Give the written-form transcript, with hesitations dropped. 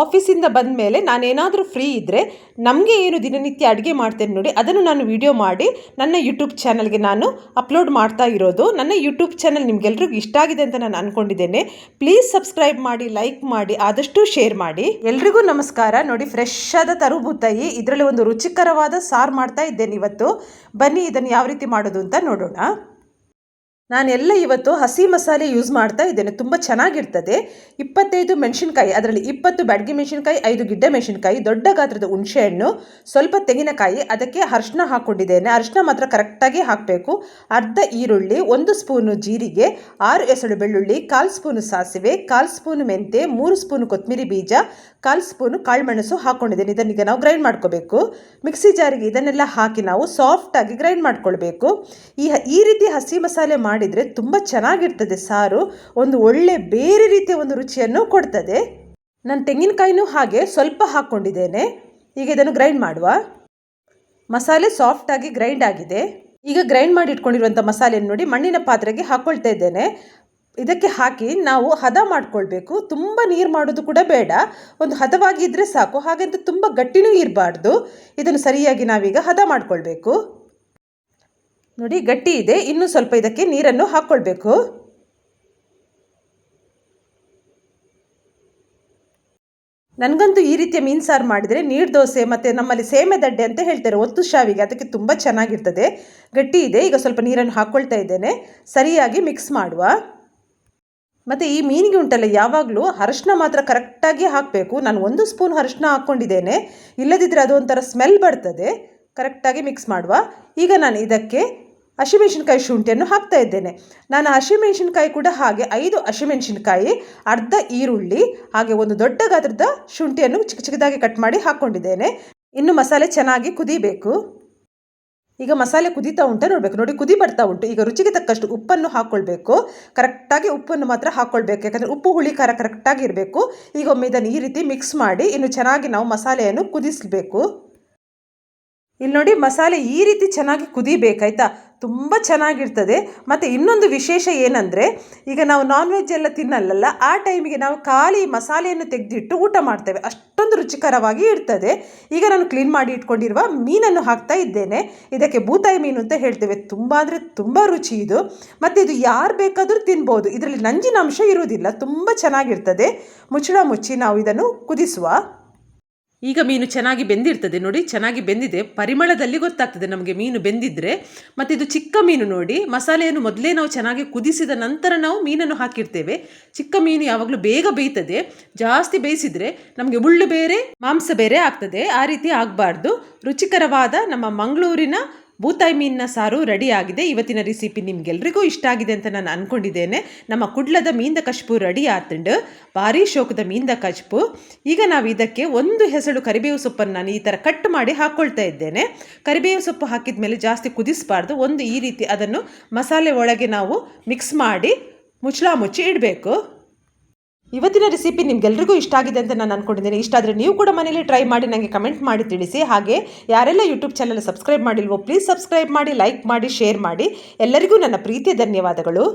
ಆಫೀಸಿಂದ ಬಂದ ಮೇಲೆ ನಾನೇನಾದರೂ ಫ್ರೀ ಇದ್ದರೆ ನಮಗೆ ಏನು ದಿನನಿತ್ಯ ಅಡುಗೆ ಮಾಡ್ತೇನೆ ನೋಡಿ, ಅದನ್ನು ನಾನು ವಿಡಿಯೋ ಮಾಡಿ ನನ್ನ ಯೂಟ್ಯೂಬ್ ಚಾನಲ್ಗೆ ನಾನು ಅಪ್ಲೋಡ್ ಮಾಡ್ತಾ ಇರೋದು. ನನ್ನ ಯೂಟ್ಯೂಬ್ ಚಾನಲ್ ನಿಮ್ಗೆಲ್ರಿಗೂ ಇಷ್ಟ ಆಗಿದೆ ಅಂತ ನಾನು ಅಂದ್ಕೊಂಡಿದ್ದೇನೆ. ಪ್ಲೀಸ್ ಸಬ್ಸ್ಕ್ರೈಬ್ ಮಾಡಿ, ಲೈಕ್ ಮಾಡಿ, ಆದಷ್ಟು ಶೇರ್ ಮಾಡಿ. ಎಲ್ರಿಗೂ ನಮಸ್ಕಾರ. ನೋಡಿ, ಫ್ರೆಶ್ ಆದ ತರುಬೂತಾಯಿ, ಇದರಲ್ಲಿ ಒಂದು ರುಚಿಕರವಾದ ಸಾರು ಮಾಡ್ತಾ ಇದ್ದೇನೆ ಇವತ್ತು. ಬನ್ನಿ ಇದನ್ನು ಯಾವ ರೀತಿ ಮಾಡೋದು ಅಂತ ನೋಡೋಣ. ನಾನೆಲ್ಲ ಇವತ್ತು ಹಸಿ ಮಸಾಲೆ ಯೂಸ್ ಮಾಡ್ತಾ ಇದ್ದೇನೆ. ತುಂಬ ಚೆನ್ನಾಗಿರ್ತದೆ. 25 ಮೆಣಸಿನ್ಕಾಯಿ, ಅದರಲ್ಲಿ 20 ಬ್ಯಾಡಗಿ ಮೆಣಸಿನ್ಕಾಯಿ, 5 ಗಿಡ್ಡೆ ಮೆಣಸಿನ್ಕಾಯಿ, ದೊಡ್ಡ ಗಾತ್ರದ ಹುಣಸೆಹಣ್ಣು, ಸ್ವಲ್ಪ ತೆಂಗಿನಕಾಯಿ, ಅದಕ್ಕೆ ಅರಿಶಿನ ಹಾಕ್ಕೊಂಡಿದ್ದೇನೆ. ಅರಿಶಿನ ಮಾತ್ರ ಕರೆಕ್ಟಾಗಿ ಹಾಕಬೇಕು. ಅರ್ಧ ಈರುಳ್ಳಿ, 1 ಸ್ಪೂನು ಜೀರಿಗೆ, 6 ಎಸಳು ಬೆಳ್ಳುಳ್ಳಿ, 1/4 ಸ್ಪೂನು ಸಾಸಿವೆ, 1/4 ಸ್ಪೂನು ಮೆಂತೆ, 3 ಸ್ಪೂನು ಕೊತ್ತಂಬರಿ ಬೀಜ, 1/4 ಸ್ಪೂನು ಕಾಳುಮೆಣಸು ಹಾಕ್ಕೊಂಡಿದ್ದೇನೆ. ಇದನ್ನೀಗ ನಾವು ಗ್ರೈಂಡ್ ಮಾಡ್ಕೋಬೇಕು. ಮಿಕ್ಸಿ ಜಾರಿಗೆ ಇದನ್ನೆಲ್ಲ ಹಾಕಿ ನಾವು ಸಾಫ್ಟಾಗಿ ಗ್ರೈಂಡ್ ಮಾಡ್ಕೊಳ್ಬೇಕು. ಈ ರೀತಿ ಹಸಿ ಮಸಾಲೆ ಮಾಡಿದರೆ ತುಂಬ ಚೆನ್ನಾಗಿರ್ತದೆ ಸಾರು. ಒಂದು ಒಳ್ಳೆ ಬೇರೆ ರೀತಿಯ ಒಂದು ರುಚಿಯನ್ನು ಕೊಡ್ತದೆ. ನಾನು ತೆಂಗಿನಕಾಯಿನೂ ಹಾಗೆ ಸ್ವಲ್ಪ ಹಾಕ್ಕೊಂಡಿದ್ದೇನೆ. ಈಗ ಇದನ್ನು ಗ್ರೈಂಡ್ ಮಾಡುವ. ಮಸಾಲೆ ಸಾಫ್ಟಾಗಿ ಗ್ರೈಂಡ್ ಆಗಿದೆ. ಈಗ ಗ್ರೈಂಡ್ ಮಾಡಿ ಇಟ್ಕೊಂಡಿರುವಂಥ ಮಸಾಲೆಯನ್ನು ನೋಡಿ ಮಣ್ಣಿನ ಪಾತ್ರೆಗೆ ಹಾಕ್ಕೊಳ್ತಾ ಇದ್ದೇನೆ. ಇದಕ್ಕೆ ಹಾಕಿ ನಾವು ಹದ ಮಾಡ್ಕೊಳ್ಬೇಕು. ತುಂಬ ನೀರು ಮಾಡೋದು ಕೂಡ ಬೇಡ, ಒಂದು ಹದವಾಗಿ ಇದ್ದರೆ ಸಾಕು. ಹಾಗಂತ ತುಂಬ ಗಟ್ಟಿನೂ ಇರಬಾರ್ದು. ಇದನ್ನು ಸರಿಯಾಗಿ ನಾವೀಗ ಹದ ಮಾಡ್ಕೊಳ್ಬೇಕು. ನೋಡಿ, ಗಟ್ಟಿ ಇದೆ. ಇನ್ನೂ ಸ್ವಲ್ಪ ಇದಕ್ಕೆ ನೀರನ್ನು ಹಾಕ್ಕೊಳ್ಬೇಕು. ನನಗಂತೂ ಈ ರೀತಿಯ ಮೀನು ಸಾರು ಮಾಡಿದರೆ ನೀರು ದೋಸೆ ಮತ್ತು ನಮ್ಮಲ್ಲಿ ಸೇಮೆ ದಡ್ಡೆ ಅಂತ ಹೇಳ್ತಾರೆ, ಒತ್ತು ಶಾವಿಗೆ, ಅದಕ್ಕೆ ತುಂಬ ಚೆನ್ನಾಗಿರ್ತದೆ. ಗಟ್ಟಿ ಇದೆ. ಈಗ ಸ್ವಲ್ಪ ನೀರನ್ನು ಹಾಕ್ಕೊಳ್ತಾ ಇದ್ದೇನೆ. ಸರಿಯಾಗಿ ಮಿಕ್ಸ್ ಮಾಡುವ. ಮತ್ತು ಈ ಮೀನಿಗೆ ಉಂಟಲ್ಲ, ಯಾವಾಗಲೂ ಅರಿಶಿನ ಮಾತ್ರ ಕರೆಕ್ಟಾಗಿ ಹಾಕಬೇಕು. ನಾನು 1 ಸ್ಪೂನ್ ಅರಿಶಿನ ಹಾಕ್ಕೊಂಡಿದ್ದೇನೆ, ಇಲ್ಲದಿದ್ದರೆ ಅದು ಒಂಥರ ಸ್ಮೆಲ್ ಬರ್ತದೆ. ಕರೆಕ್ಟಾಗಿ ಮಿಕ್ಸ್ ಮಾಡುವ. ಈಗ ನಾನು ಇದಕ್ಕೆ ಹಸಿಮೆಣಸಿನ್ಕಾಯಿ ಶುಂಠಿಯನ್ನು ಹಾಕ್ತಾ ಇದ್ದೇನೆ. ನಾನು ಹಸಿಮೆಣಸಿನ್ಕಾಯಿ ಕೂಡ ಹಾಗೆ 5 ಹಸಿಮೆಣಸಿನ್ಕಾಯಿ, ಅರ್ಧ ಈರುಳ್ಳಿ, ಹಾಗೆ ಒಂದು ದೊಡ್ಡ ಗಾತ್ರದ ಶುಂಠಿಯನ್ನು ಚಿಕ್ಕ ಚಿಕ್ಕದಾಗಿ ಕಟ್ ಮಾಡಿ ಹಾಕ್ಕೊಂಡಿದ್ದೇನೆ. ಇನ್ನು ಮಸಾಲೆ ಚೆನ್ನಾಗಿ ಕುದಿಬೇಕು. ಈಗ ಮಸಾಲೆ ಕುದೀತಾ ಉಂಟು ನೋಡಬೇಕು. ನೋಡಿ, ಕುದಿ ಬರ್ತಾ ಉಂಟು. ಈಗ ರುಚಿಗೆ ತಕ್ಕಷ್ಟು ಉಪ್ಪನ್ನು ಹಾಕ್ಕೊಳ್ಬೇಕು. ಕರೆಕ್ಟಾಗಿ ಉಪ್ಪನ್ನು ಮಾತ್ರ ಹಾಕ್ಕೊಳ್ಬೇಕು, ಯಾಕಂದರೆ ಉಪ್ಪು ಹುಳಿ ಖಾರ ಕರೆಕ್ಟಾಗಿ ಇರಬೇಕು. ಈಗ ಒಮ್ಮೆ ಇದನ್ನು ಈ ರೀತಿ ಮಿಕ್ಸ್ ಮಾಡಿ ಇನ್ನು ಚೆನ್ನಾಗಿ ನಾವು ಮಸಾಲೆಯನ್ನು ಕುದಿಸಬೇಕು. ಇಲ್ಲಿ ನೋಡಿ, ಮಸಾಲೆ ಈ ರೀತಿ ಚೆನ್ನಾಗಿ ಕುದಿಬೇಕಾಯ್ತಾ, ತುಂಬ ಚೆನ್ನಾಗಿರ್ತದೆ. ಮತ್ತು ಇನ್ನೊಂದು ವಿಶೇಷ ಏನಂದರೆ, ಈಗ ನಾವು ನಾನ್ ವೆಜ್ ಎಲ್ಲ ತಿನ್ನಲ್ಲ, ಆ ಟೈಮಿಗೆ ನಾವು ಖಾಲಿ ಮಸಾಲೆಯನ್ನು ತೆಗೆದಿಟ್ಟು ಊಟ ಮಾಡ್ತೇವೆ. ಅಷ್ಟೊಂದು ರುಚಿಕರವಾಗಿ ಇರ್ತದೆ. ಈಗ ನಾನು ಕ್ಲೀನ್ ಮಾಡಿ ಇಟ್ಕೊಂಡಿರುವ ಮೀನನ್ನು ಹಾಕ್ತಾ ಇದ್ದೇನೆ. ಇದಕ್ಕೆ ಬೂತಾಯಿ ಮೀನು ಅಂತ ಹೇಳ್ತೇವೆ. ತುಂಬ ಅಂದರೆ ತುಂಬ ರುಚಿ ಇದು. ಮತ್ತು ಇದು ಯಾರು ಬೇಕಾದರೂ ತಿನ್ಬೋದು. ಇದರಲ್ಲಿ ನಂಜಿನ ಅಂಶ ಇರುವುದಿಲ್ಲ. ತುಂಬ ಚೆನ್ನಾಗಿರ್ತದೆ. ಮುಚ್ಚಳ ಮುಚ್ಚಿ ನಾವು ಇದನ್ನು ಕುದಿಸುವ. ಈಗ ಮೀನು ಚೆನ್ನಾಗಿ ಬೆಂದಿರ್ತದೆ. ನೋಡಿ, ಚೆನ್ನಾಗಿ ಬೆಂದಿದೆ. ಪರಿಮಳದಲ್ಲಿ ಗೊತ್ತಾಗ್ತದೆ ನಮಗೆ ಮೀನು ಬೆಂದಿದ್ರೆ. ಮತ್ತು ಇದು ಚಿಕ್ಕ ಮೀನು ನೋಡಿ, ಮಸಾಲೆಯನ್ನು ಮೊದಲೇ ನಾವು ಚೆನ್ನಾಗಿ ಕುದಿಸಿದ ನಂತರ ನಾವು ಮೀನನ್ನು ಹಾಕಿರ್ತೇವೆ. ಚಿಕ್ಕ ಮೀನು ಯಾವಾಗಲೂ ಬೇಗ ಬೇಯ್ತದೆ. ಜಾಸ್ತಿ ಬೇಯಿಸಿದರೆ ನಮಗೆ ಮುಳ್ಳು ಬೇರೆ ಮಾಂಸ ಬೇರೆ ಆಗ್ತದೆ. ಆ ರೀತಿ ಆಗಬಾರ್ದು. ರುಚಿಕರವಾದ ನಮ್ಮ ಮಂಗಳೂರಿನ ಬೂತಾಯಿ ಮೀನಿನ ಸಾರು ರೆಡಿ ಆಗಿದೆ. ಇವತ್ತಿನ ರೆಸಿಪಿ ನಿಮ್ಗೆಲ್ರಿಗೂ ಇಷ್ಟ ಆಗಿದೆ ಅಂತ ನಾನು ಅಂದ್ಕೊಂಡಿದ್ದೇನೆ. ನಮ್ಮ ಕುಡ್ಲದ ಮೀನ್ದ ಕಚ್ಪು ರೆಡಿ ಆತಂಡು, ಭಾರಿ ಶೋಕದ ಮೀನ್ದ ಕಚ್ಪು. ಈಗ ನಾವು ಇದಕ್ಕೆ 1 ಹೆಸಳು ಕರಿಬೇವು ಸೊಪ್ಪನ್ನು ನಾನು ಈ ಥರ ಕಟ್ ಮಾಡಿ ಹಾಕ್ಕೊಳ್ತಾ ಇದ್ದೇನೆ. ಕರಿಬೇವು ಸೊಪ್ಪು ಹಾಕಿದ ಮೇಲೆ ಜಾಸ್ತಿ ಕುದಿಸಬಾರ್ದು. ಈ ರೀತಿ ಅದನ್ನು ಮಸಾಲೆ ಒಳಗೆ ನಾವು ಮಿಕ್ಸ್ ಮಾಡಿ ಮುಚ್ಚಳ ಮುಚ್ಚಿ ಇಡಬೇಕು. ಇವತ್ತಿನ ರೆಸಿಪಿ ನಿಮ್ಗೆಲ್ರಿಗೂ ಇಷ್ಟ ಆಗಿದೆ ಅಂತ ನಾನು ಅಂದ್ಕೊಂಡಿದ್ದೇನೆ. ಇಷ್ಟ ಆದರೆ ನೀವು ಕೂಡ ಮನೇಲಿ ಟ್ರೈ ಮಾಡಿ ನನಗೆ ಕಮೆಂಟ್ ಮಾಡಿ ತಿಳಿಸಿ. ಹಾಗೆ ಯಾರೆಲ್ಲ ಯೂಟ್ಯೂಬ್ ಚಾನಲ್ ಸಬ್ಸ್ಕ್ರೈಬ್ ಮಾಡಿಲ್ವೋ ಪ್ಲೀಸ್ ಸಬ್ಸ್ಕ್ರೈಬ್ ಮಾಡಿ, ಲೈಕ್ ಮಾಡಿ, ಶೇರ್ ಮಾಡಿ. ಎಲ್ಲರಿಗೂ ನನ್ನ ಪ್ರೀತಿಯ ಧನ್ಯವಾದಗಳು.